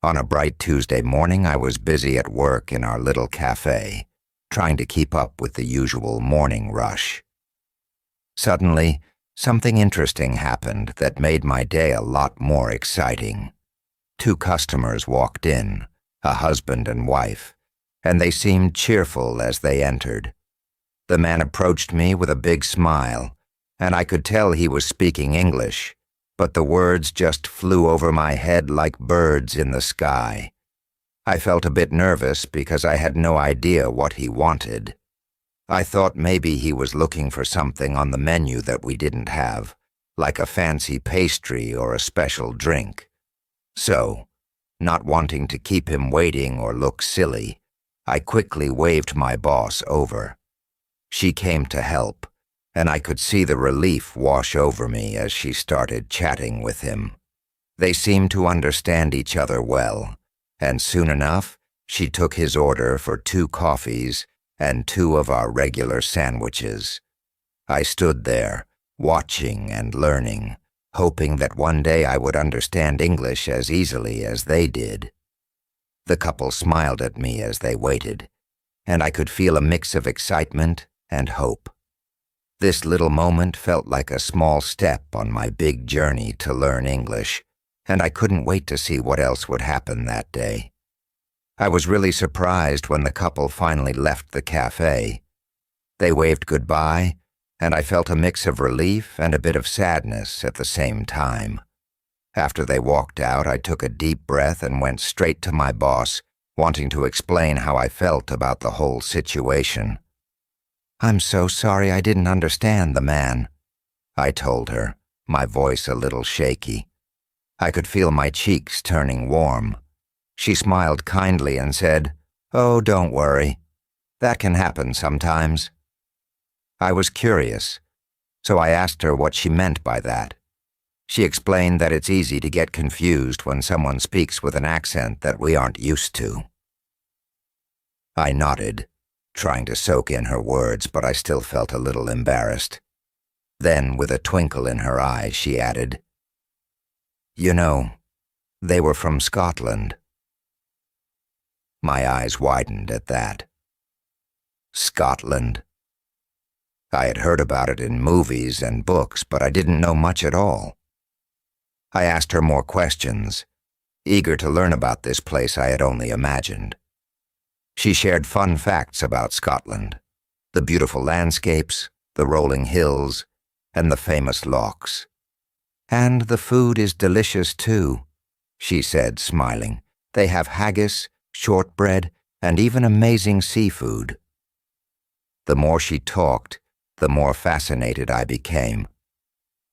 On a bright Tuesday morning, I was busy at work in our little cafe, trying to keep up with the usual morning rush. Suddenly, something interesting happened that made my day a lot more exciting. Two customers walked in, a husband and wife, and they seemed cheerful as they entered. The man approached me with a big smile, and I could tell he was speaking English, but the words just flew over my head like birds in the sky. I felt a bit nervous because I had no idea what he wanted. I thought maybe he was looking for something on the menu that we didn't have, like a fancy pastry or a special drink. So, not wanting to keep him waiting or look silly, I quickly waved my boss over. She came to help, and I could see the relief wash over me as she started chatting with him. They seemed to understand each other well, and soon enough, she took his order for 2 coffees and 2 of our regular sandwiches. I stood there, watching and learning, hoping that one day I would understand English as easily as they did. The couple smiled at me as they waited, and I could feel a mix of excitement and hope. This little moment felt like a small step on my big journey to learn English, and I couldn't wait to see what else would happen that day. I was really surprised when the couple finally left the cafe. They waved goodbye, and I felt a mix of relief and a bit of sadness at the same time. After they walked out, I took a deep breath and went straight to my boss, wanting to explain how I felt about the whole situation. "I'm so sorry I didn't understand the man," I told her, my voice a little shaky. I could feel my cheeks turning warm. She smiled kindly and said, "Oh, don't worry. That can happen sometimes." I was curious, so I asked her what she meant by that. She explained that it's easy to get confused when someone speaks with an accent that we aren't used to. I nodded, trying to soak in her words, but I still felt a little embarrassed. Then, with a twinkle in her eye, she added, "You know, they were from Scotland." My eyes widened at that. Scotland. I had heard about it in movies and books, but I didn't know much at all. I asked her more questions, eager to learn about this place I had only imagined. She shared fun facts about Scotland, the beautiful landscapes, the rolling hills, and the famous lochs. "And the food is delicious too," she said, smiling. "They have haggis, shortbread, and even amazing seafood." The more she talked, the more fascinated I became.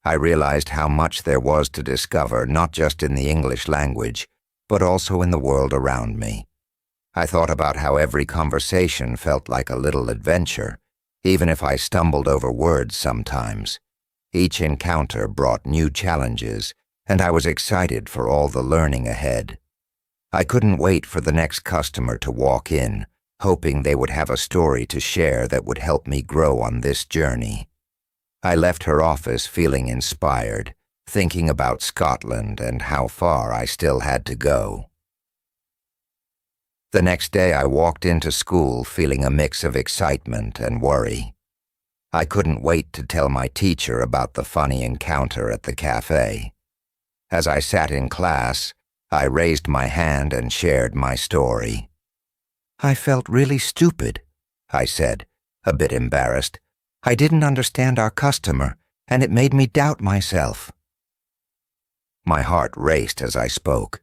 I realized how much there was to discover, not just in the English language, but also in the world around me. I thought about how every conversation felt like a little adventure, even if I stumbled over words sometimes. Each encounter brought new challenges, and I was excited for all the learning ahead. I couldn't wait for the next customer to walk in, hoping they would have a story to share that would help me grow on this journey. I left her office feeling inspired, thinking about Scotland and how far I still had to go. The next day I walked into school feeling a mix of excitement and worry. I couldn't wait to tell my teacher about the funny encounter at the cafe. As I sat in class, I raised my hand and shared my story. "I felt really stupid," I said, a bit embarrassed. "I didn't understand our customer, and it made me doubt myself." My heart raced as I spoke.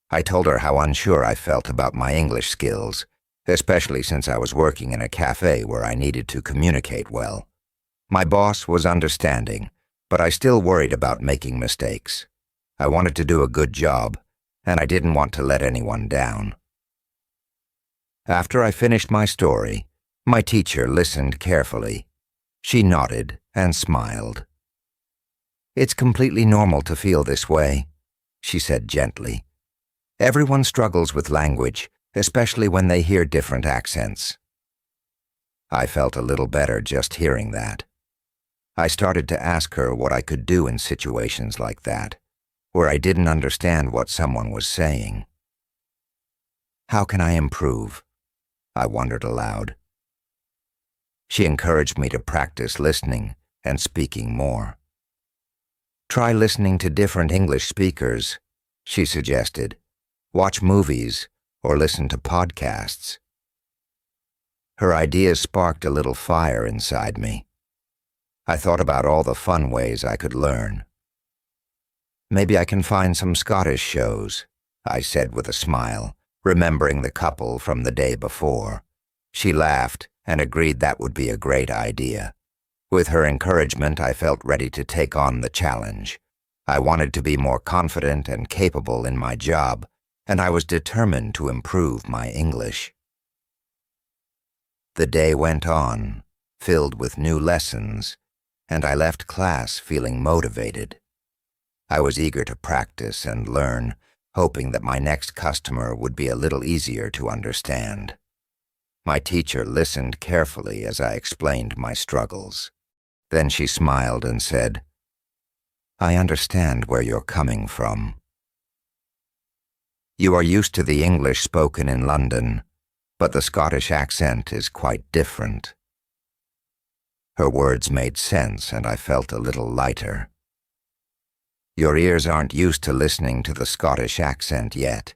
I told her how unsure I felt about my English skills, especially since I was working in a cafe where I needed to communicate well. My boss was understanding, but I still worried about making mistakes. I wanted to do a good job, and I didn't want to let anyone down. After I finished my story, my teacher listened carefully. She nodded and smiled. "It's completely normal to feel this way," she said gently. "Everyone struggles with language, especially when they hear different accents." I felt a little better just hearing that. I started to ask her what I could do in situations like that, where I didn't understand what someone was saying. How can I improve? I wondered aloud. She encouraged me to practice listening and speaking more. Try listening to different English speakers, she suggested. Watch movies or listen to podcasts. Her ideas sparked a little fire inside me. I thought about all the fun ways I could learn. Maybe I can find some Scottish shows, I said with a smile, remembering the couple from the day before. She laughed and agreed that would be a great idea. With her encouragement, I felt ready to take on the challenge. I wanted to be more confident and capable in my job, and I was determined to improve my English. The day went on, filled with new lessons, and I left class feeling motivated. I was eager to practice and learn, hoping that my next customer would be a little easier to understand. My teacher listened carefully as I explained my struggles. Then she smiled and said, "I understand where you're coming from. You are used to the English spoken in London, but the Scottish accent is quite different." Her words made sense, and I felt a little lighter. "Your ears aren't used to listening to the Scottish accent yet,"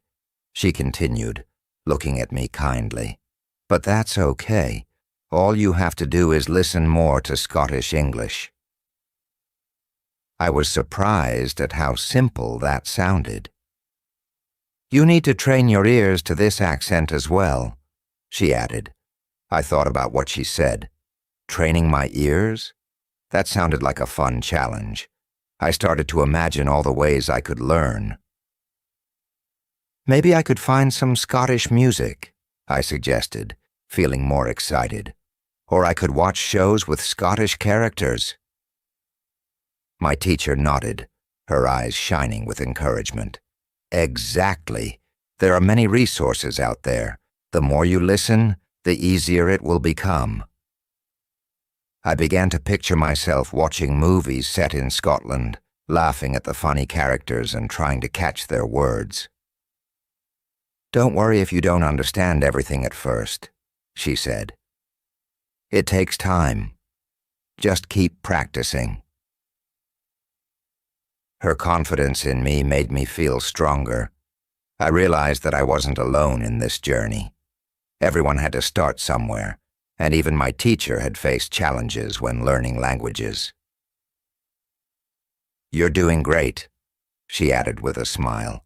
she continued, looking at me kindly. "But that's okay. All you have to do is listen more to Scottish English." I was surprised at how simple that sounded. "You need to train your ears to this accent as well," she added. I thought about what she said. Training my ears? That sounded like a fun challenge. I started to imagine all the ways I could learn. "Maybe I could find some Scottish music," I suggested, feeling more excited. "Or I could watch shows with Scottish characters." My teacher nodded, her eyes shining with encouragement. "Exactly. There are many resources out there. The more you listen, the easier it will become." I began to picture myself watching movies set in Scotland, laughing at the funny characters and trying to catch their words. "Don't worry if you don't understand everything at first," she said. "It takes time. Just keep practicing." Her confidence in me made me feel stronger. I realized that I wasn't alone in this journey. Everyone had to start somewhere, and even my teacher had faced challenges when learning languages. "You're doing great," she added with a smile.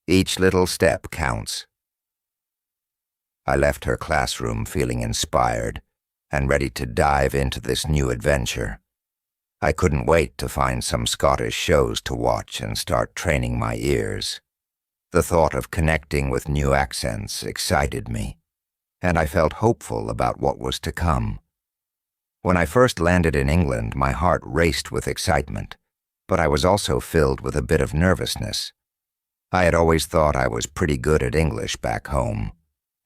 "Each little step counts." I left her classroom feeling inspired and ready to dive into this new adventure. I couldn't wait to find some Scottish shows to watch and start training my ears. The thought of connecting with new accents excited me, and I felt hopeful about what was to come. When I first landed in England, my heart raced with excitement, but I was also filled with a bit of nervousness. I had always thought I was pretty good at English back home.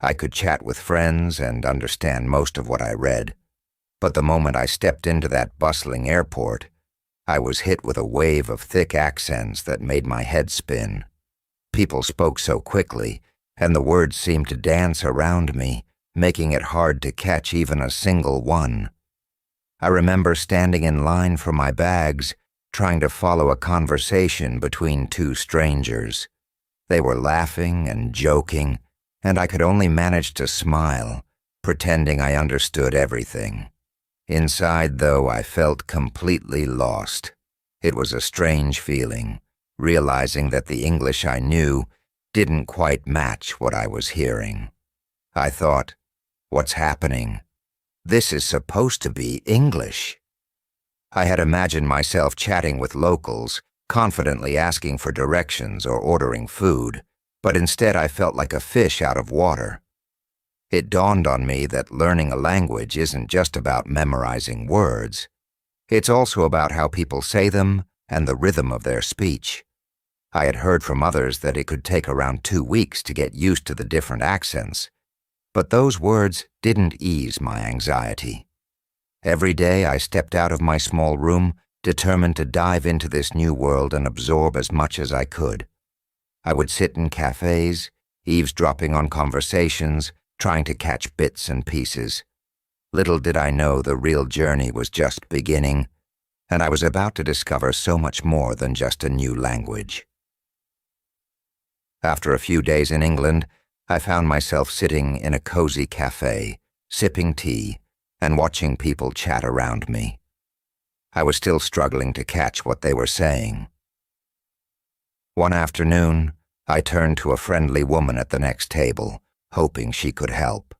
I could chat with friends and understand most of what I read. But the moment I stepped into that bustling airport, I was hit with a wave of thick accents that made my head spin. People spoke so quickly, and the words seemed to dance around me, making it hard to catch even a single one. I remember standing in line for my bags, trying to follow a conversation between two strangers. They were laughing and joking, and I could only manage to smile, pretending I understood everything. Inside, though, I felt completely lost. It was a strange feeling, realizing that the English I knew didn't quite match what I was hearing. I thought, what's happening? This is supposed to be English. I had imagined myself chatting with locals, confidently asking for directions or ordering food, but instead I felt like a fish out of water. It dawned on me that learning a language isn't just about memorizing words. It's also about how people say them and the rhythm of their speech. I had heard from others that it could take around 2 weeks to get used to the different accents, but those words didn't ease my anxiety. Every day I stepped out of my small room, determined to dive into this new world and absorb as much as I could. I would sit in cafes, eavesdropping on conversations, trying to catch bits and pieces. Little did I know the real journey was just beginning, and I was about to discover so much more than just a new language. After a few days in England, I found myself sitting in a cozy cafe, sipping tea, and watching people chat around me. I was still struggling to catch what they were saying. One afternoon, I turned to a friendly woman at the next table, hoping she could help.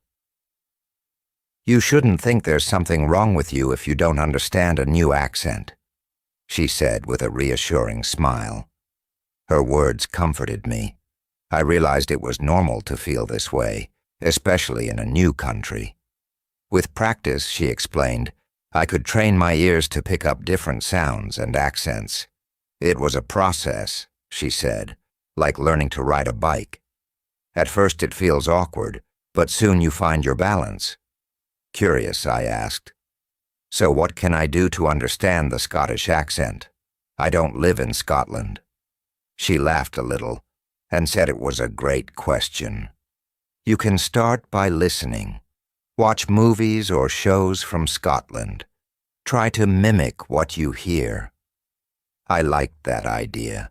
"You shouldn't think there's something wrong with you if you don't understand a new accent," she said with a reassuring smile. Her words comforted me. I realized it was normal to feel this way, especially in a new country. With practice, she explained, I could train my ears to pick up different sounds and accents. It was a process, she said, like learning to ride a bike. At first it feels awkward, but soon you find your balance. Curious, I asked. So what can I do to understand the Scottish accent? I don't live in Scotland. She laughed a little and said it was a great question. You can start by listening. Watch movies or shows from Scotland. Try to mimic what you hear. I liked that idea.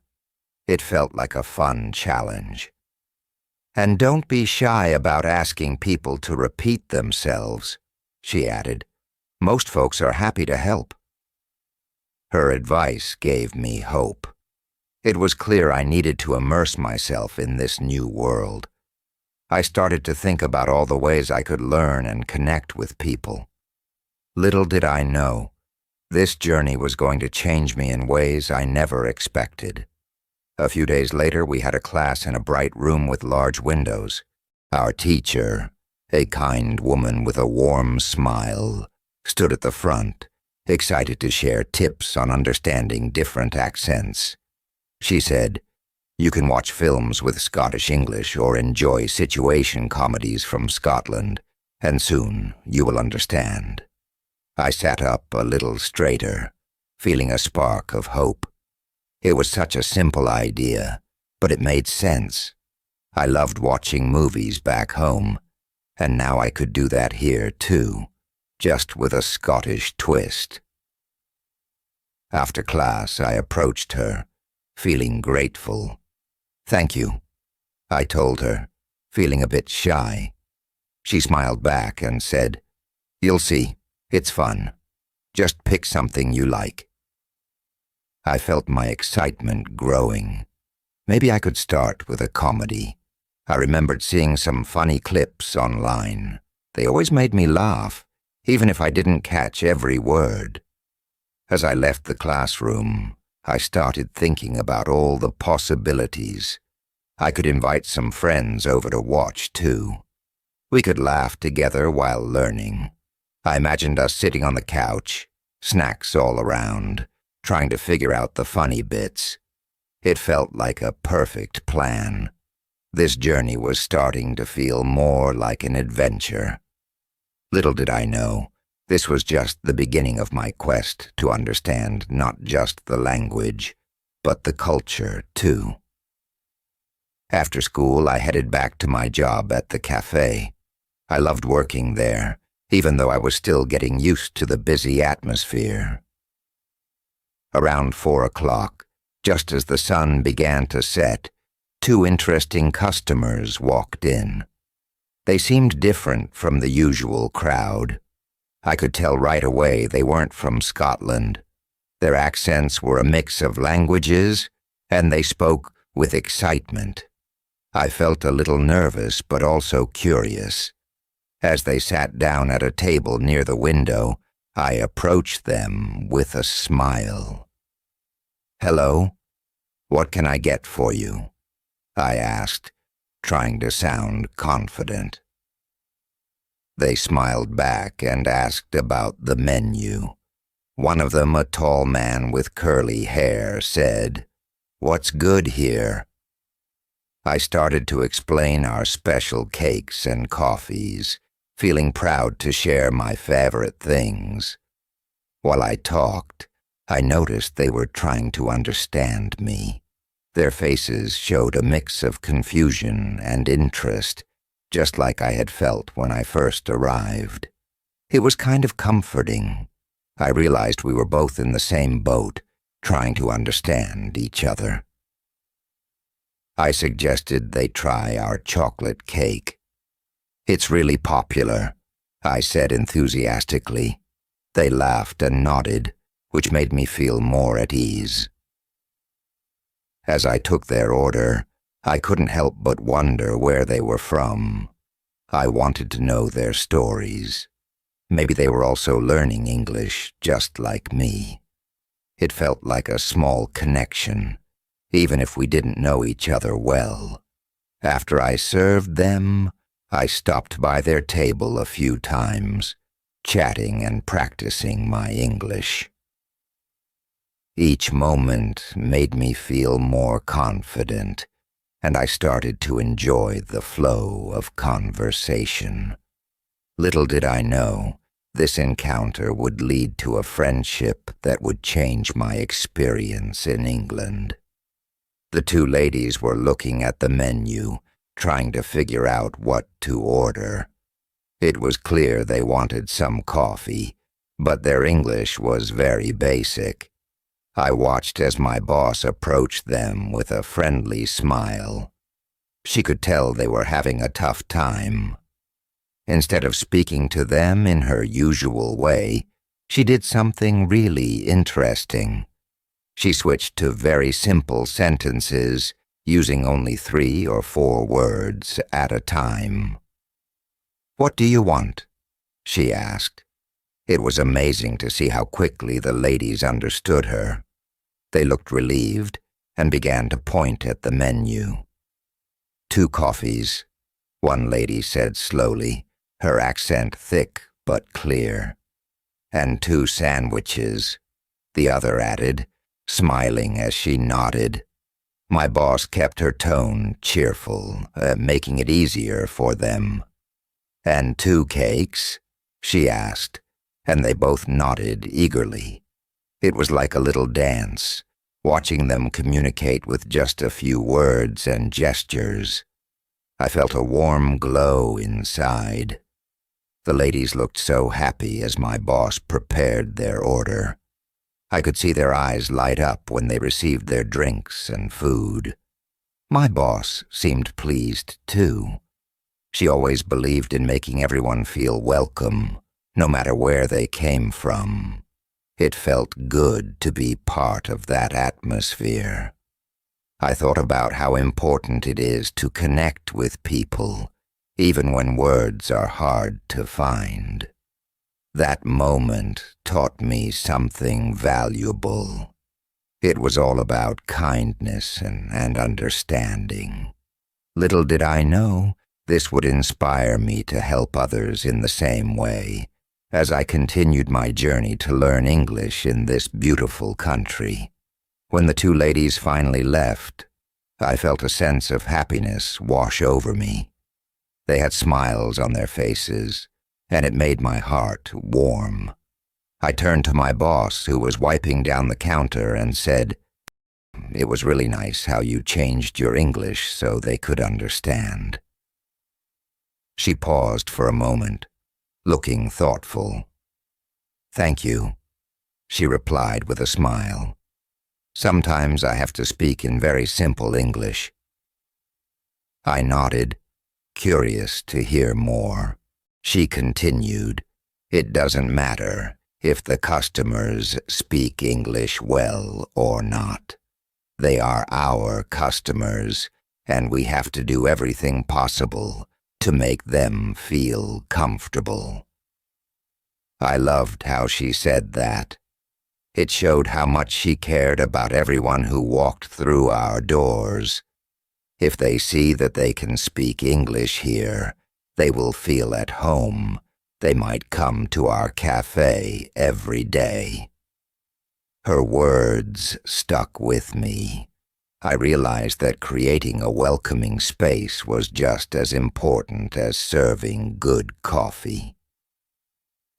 It felt like a fun challenge. And don't be shy about asking people to repeat themselves, she added. Most folks are happy to help. Her advice gave me hope. It was clear I needed to immerse myself in this new world. I started to think about all the ways I could learn and connect with people. Little did I know, this journey was going to change me in ways I never expected. A few days later, we had a class in a bright room with large windows. Our teacher, a kind woman with a warm smile, stood at the front, excited to share tips on understanding different accents. She said, "You can watch films with Scottish English or enjoy situation comedies from Scotland, and soon you will understand." I sat up a little straighter, feeling a spark of hope. It was such a simple idea, but it made sense. I loved watching movies back home, and now I could do that here too, just with a Scottish twist. After class, I approached her, feeling grateful. "Thank you," I told her, feeling a bit shy. She smiled back and said, "You'll see, it's fun. Just pick something you like." I felt my excitement growing. Maybe I could start with a comedy. I remembered seeing some funny clips online. They always made me laugh, even if I didn't catch every word. As I left the classroom, I started thinking about all the possibilities. I could invite some friends over to watch, too. We could laugh together while learning. I imagined us sitting on the couch, snacks all around, trying to figure out the funny bits. It felt like a perfect plan. This journey was starting to feel more like an adventure. Little did I know, this was just the beginning of my quest to understand not just the language, but the culture, too. After school, I headed back to my job at the cafe. I loved working there, even though I was still getting used to the busy atmosphere. Around 4 o'clock, just as the sun began to set, 2 interesting customers walked in. They seemed different from the usual crowd. I could tell right away they weren't from Scotland. Their accents were a mix of languages, and they spoke with excitement. I felt a little nervous, but also curious. As they sat down at a table near the window, I approached them with a smile. "Hello, what can I get for you?" I asked, trying to sound confident. They smiled back and asked about the menu. One of them, a tall man with curly hair, said, "What's good here?" I started to explain our special cakes and coffees, feeling proud to share my favorite things. While I talked, I noticed they were trying to understand me. Their faces showed a mix of confusion and interest, just like I had felt when I first arrived. It was kind of comforting. I realized we were both in the same boat, trying to understand each other. I suggested they try our chocolate cake. "It's really popular," I said enthusiastically. They laughed and nodded, which made me feel more at ease. As I took their order, I couldn't help but wonder where they were from. I wanted to know their stories. Maybe they were also learning English, just like me. It felt like a small connection, even if we didn't know each other well. After I served them, I stopped by their table a few times, chatting and practicing my English. Each moment made me feel more confident, and I started to enjoy the flow of conversation. Little did I know, this encounter would lead to a friendship that would change my experience in England. The two ladies were looking at the menu, trying to figure out what to order. It was clear they wanted some coffee, but their English was very basic. I watched as my boss approached them with a friendly smile. She could tell they were having a tough time. Instead of speaking to them in her usual way, she did something really interesting. She switched to very simple sentences, using only 3 or 4 words at a time. "What do you want?" she asked. It was amazing to see how quickly the ladies understood her. They looked relieved and began to point at the menu. "2 coffees," one lady said slowly, her accent thick but clear. "And 2 sandwiches," the other added, smiling as she nodded. My boss kept her tone cheerful, making it easier for them. "And 2 cakes?" she asked, and they both nodded eagerly. It was like a little dance, watching them communicate with just a few words and gestures. I felt a warm glow inside. The ladies looked so happy as my boss prepared their order. I could see their eyes light up when they received their drinks and food. My boss seemed pleased too. She always believed in making everyone feel welcome, no matter where they came from. It felt good to be part of that atmosphere. I thought about how important it is to connect with people, even when words are hard to find. That moment taught me something valuable. It was all about kindness and understanding. Little did I know, this would inspire me to help others in the same way, as I continued my journey to learn English in this beautiful country. When the 2 ladies finally left, I felt a sense of happiness wash over me. They had smiles on their faces, and it made my heart warm. I turned to my boss, who was wiping down the counter, and said, "It was really nice how you changed your English so they could understand." She paused for a moment, looking thoughtful. "Thank you," she replied with a smile. "Sometimes I have to speak in very simple English." I nodded, curious to hear more. She continued, "It doesn't matter if the customers speak English well or not. They are our customers, and we have to do everything possible to make them feel comfortable." I loved how she said that. It showed how much she cared about everyone who walked through our doors. If they see that they can speak English here, they will feel at home. They might come to our cafe every day. Her words stuck with me. I realized that creating a welcoming space was just as important as serving good coffee.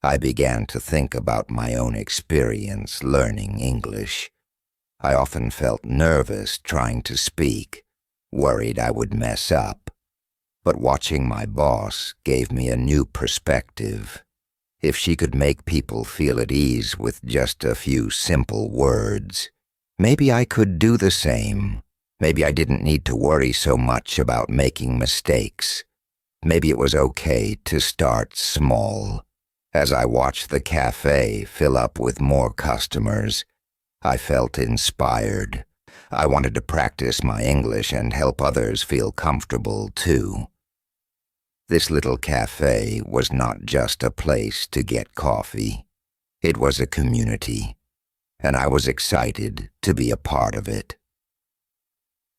I began to think about my own experience learning English. I often felt nervous trying to speak, worried I would mess up. But watching my boss gave me a new perspective. If she could make people feel at ease with just a few simple words, maybe I could do the same. Maybe I didn't need to worry so much about making mistakes. Maybe it was okay to start small. As I watched the cafe fill up with more customers, I felt inspired. I wanted to practice my English and help others feel comfortable too. This little cafe was not just a place to get coffee. It was a community, and I was excited to be a part of it.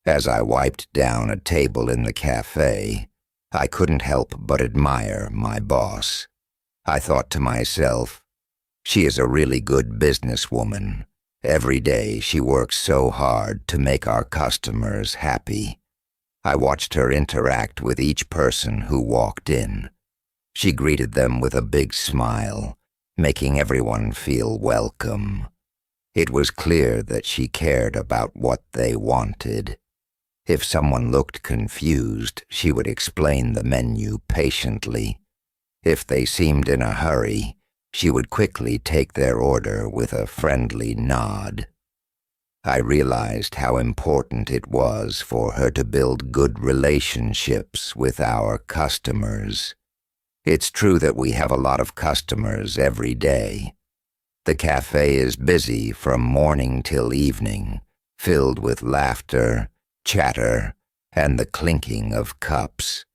As I wiped down a table in the cafe, I couldn't help but admire my boss. I thought to myself, she is a really good businesswoman. Every day she works so hard to make our customers happy. I watched her interact with each person who walked in. She greeted them with a big smile, making everyone feel welcome. It was clear that she cared about what they wanted. If someone looked confused, she would explain the menu patiently. If they seemed in a hurry, she would quickly take their order with a friendly nod. I realized how important it was for her to build good relationships with our customers. It's true that we have a lot of customers every day. The cafe is busy from morning till evening, filled with laughter, chatter, and the clinking of cups.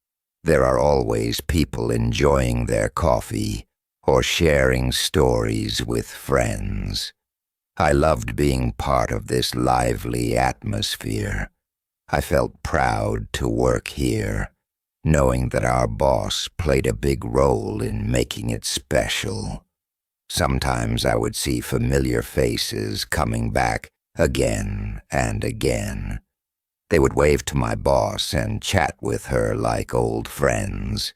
There are always people enjoying their coffee or sharing stories with friends. I loved being part of this lively atmosphere. I felt proud to work here, knowing that our boss played a big role in making it special. Sometimes I would see familiar faces coming back again and again. They would wave to my boss and chat with her like old friends.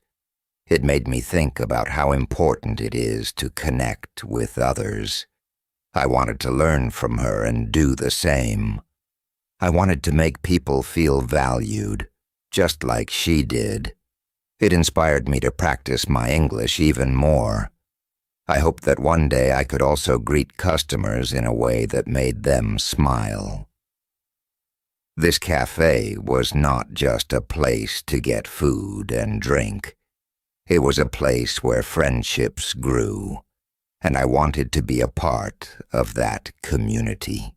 It made me think about how important it is to connect with others. I wanted to learn from her and do the same. I wanted to make people feel valued, just like she did. It inspired me to practice my English even more. I hoped that one day I could also greet customers in a way that made them smile. This cafe was not just a place to get food and drink. It was a place where friendships grew, and I wanted to be a part of that community.